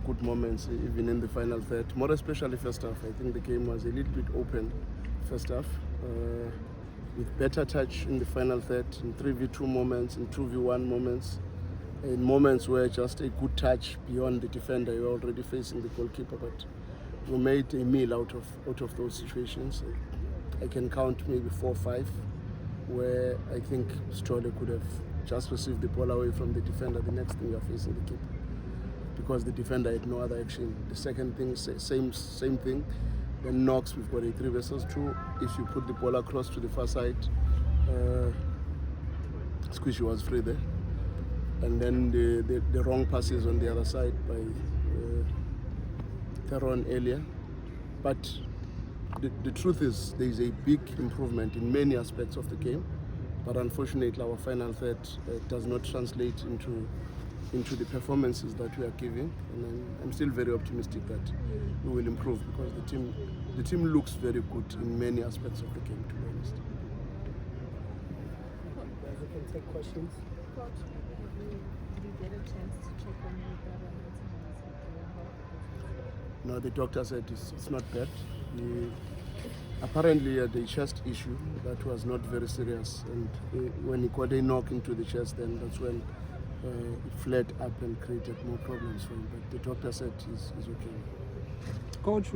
good moments, even in the final third, more especially first half. I think the game was a little bit open first half, with better touch in the final third, in 3v2 moments, in 2v1 moments, in moments where just a good touch beyond the defender, you're already facing the goalkeeper, but we made a meal out of those situations. I can count maybe 4 or 5 where I think Strolle could have just received the ball away from the defender. The next thing you're facing the keeper, because the defender had no other action. The second thing, same thing. Then Knox, we've got a 3 versus 2. If you put the ball across to the far side, Squishy was free there. And then the wrong passes on the other side by Theron earlier. But the truth is there is a big improvement in many aspects of the game. But unfortunately, our final third does not translate into the performances that we are giving, and I'm still very optimistic that we will improve, because the team looks very good in many aspects of the game, to be honest. You can take questions. Coach, did you get a chance to check on your brother? No, the doctor said it's not bad. Apparently had a chest issue that was not very serious, and when he got a knock into the chest, then that's when it flared up and created more problems for him. But the doctor said he's okay. Coach,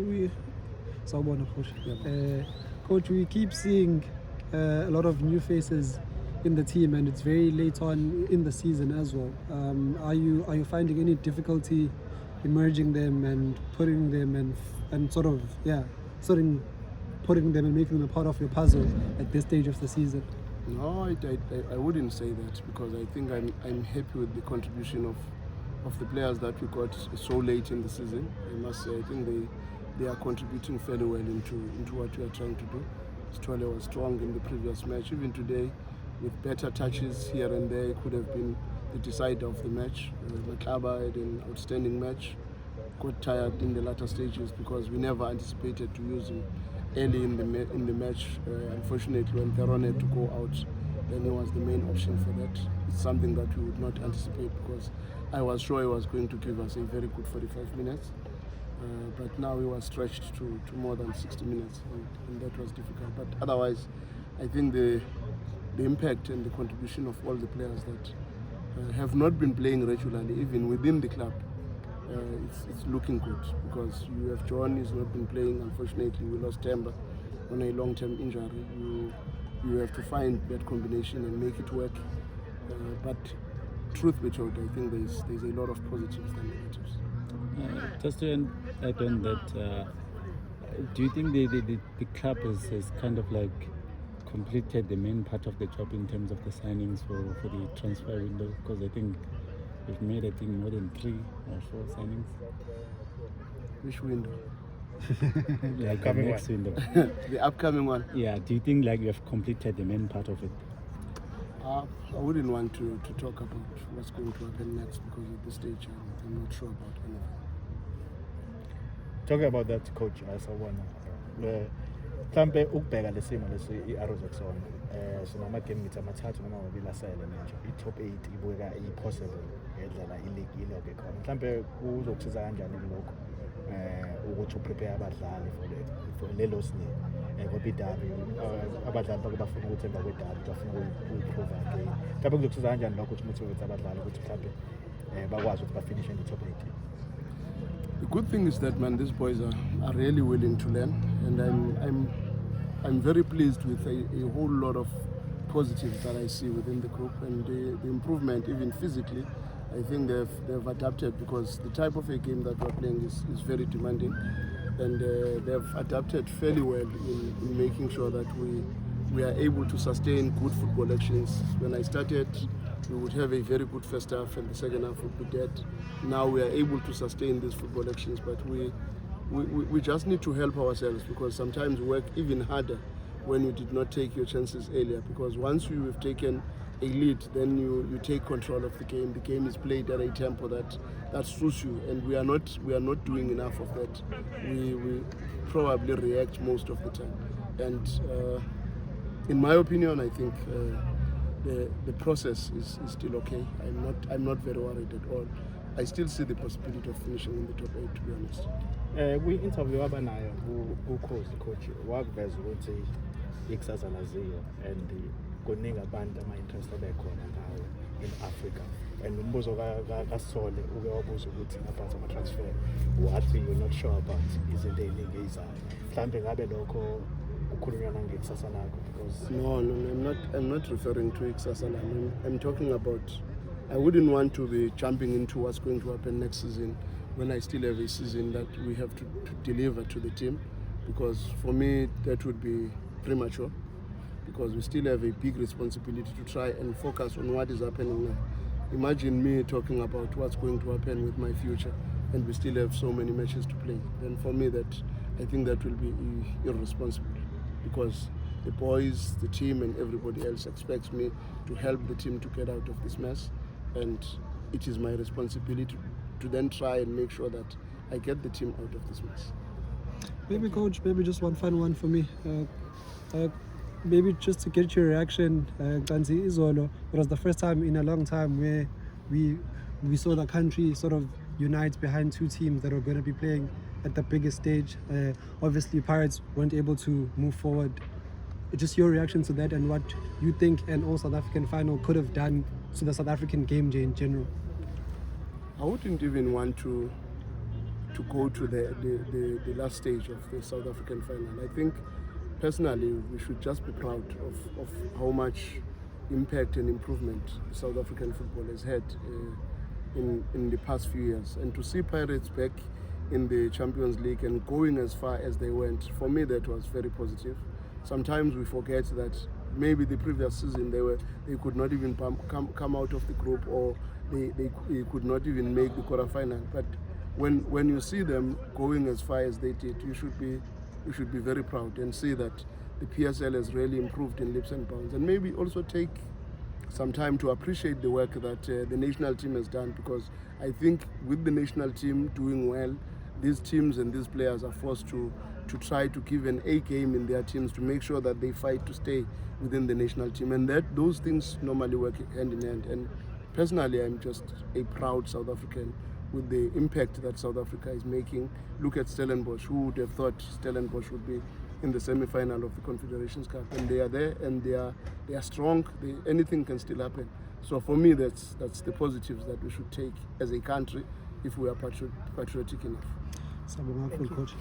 Coach, we keep seeing a lot of new faces in the team, and it's very late on in the season as well. Are you finding any difficulty emerging them and putting them and putting them and making them a part of your puzzle at this stage of the season? No, I wouldn't say that, because I think I'm happy with the contribution of the players that we got so late in the season. I must say, I think they are contributing fairly well into what we are trying to do. Strolle was strong in the previous match. Even today, with better touches here and there, it could have been the decider of the match. Manqoba had an outstanding match. Got tired in the latter stages because we never anticipated to use him early in the match. Unfortunately, when Theron had to go out, then he was the main option for that. It's something that we would not anticipate, because I was sure he was going to give us a very good 45 minutes. But now he was stretched to more than 60 minutes, and that was difficult. But otherwise, I think the impact and the contribution of all the players that have not been playing regularly, even within the club, it's looking good, because you have John, he's not been playing. Unfortunately, we lost Temba on a long-term injury. You have to find that combination and make it work. But truth be told, I think there's a lot of positives than negatives. Just to add on that, do you think the club has kind of like completed the main part of the job in terms of the signings for the transfer window? Because I think we've made, I think, more than 3 or 4 signings. Which window? Like the next window. The upcoming one. Yeah. Do you think like you have completed the main part of it? I wouldn't want to talk about what's going to happen next, because at this stage I'm not sure about anything. Talking about that, coach, asawona mhlambe ukubheka lesimo lesi i-Arrows ekusona sinamagame ngithi amathathu noma amabili asele manje i-top 8 ibukeka i-possible ngendlela i-league ilokho ekhona. Mhlambe kuzokusiza kanjani kulokho ukuthi uprepare abadlali for lelo sine ngoba idabi abadlali bafuna ukuthi emva kwedabi bafuna ukuyiprove again. Mhlambe kuzokusiza kanjani lokho ukuthi motivate abadlali ukuthi mhlambe bakwazi ukuthi bafinish in the top 8? The good thing is that, man, these boys are really willing to learn, and I'm very pleased with a whole lot of positives that I see within the group, and the improvement even physically. I think they've adapted, because the type of a game that we're playing is very demanding, and they've adapted fairly well in making sure that we are able to sustain good football actions. When I started, we would have a very good first half and the second half would be dead. Now we are able to sustain these football actions, but we just need to help ourselves, because sometimes we work even harder when you did not take your chances earlier, because once you have taken a lead, then you take control of the game. The game is played at a tempo that suits you, and we are not doing enough of that. We probably react most of the time, and in my opinion, I think the process is still okay. I'm not very worried at all. I still see the possibility of finishing in the top 8, to be honest. Kwi-interview abanayo kukhozi coach wakuveza ukuthi ikusasa laziyo and kuningi abantu ama-interest abekhona ngawo in Africa, and umbuzo kaSole uke wabuza ukuthi about ama-transfer wathi you're not sure about izinto ey'ningi ey'zayo, mhlawumbe ngabe lokho ukhulunywa nangekusasa lakho because No, I'm not referring to ikusasa lami. I'm talking about, I wouldn't want to be jumping into what's going to happen next season when I still have a season that we have to deliver to the team, because for me that would be premature, because we still have a big responsibility to try and focus on what is happening now. Imagine me talking about what's going to happen with my future and we still have so many matches to play. Then for me I think that will be irresponsible, because the boys, the team and everybody else expects me to help the team to get out of this mess, and it is my responsibility to then try and make sure that I get the team out of this mess. Maybe coach, maybe just one final one for me. Maybe just to get your reaction, Ganzi Izolo, it was the first time in a long time where we saw the country sort of unite behind two teams that are going to be playing at the biggest stage. Obviously Pirates weren't able to move forward. Just your reaction to that and what you think an all South African final could have done to the South African game in general. I wouldn't even want to go to the last stage of the South African final. I think personally we should just be proud of how much impact and improvement South African football has had in the past few years. And to see Pirates back in the Champions League and going as far as they went, for me that was very positive. Sometimes we forget that maybe the previous season they could not even come out of the group, or they could not even make the quarterfinal. But when you see them going as far as they did, you should be very proud and see that the PSL has really improved in leaps and bounds, and maybe also take some time to appreciate the work that the national team has done, because I think with the national team doing well, these teams and these players are forced to try to give an A game in their teams to make sure that they fight to stay within the national team, and that those things normally work hand in hand. And personally, I'm just a proud South African with the impact that South Africa is making. Look at Stellenbosch. Who would have thought Stellenbosch would be in the semi-final of the Confederations Cup? And they are there, and they are strong. Anything can still happen. So for me, that's the positives that we should take as a country if we are patriotic enough. Sabonga, coach.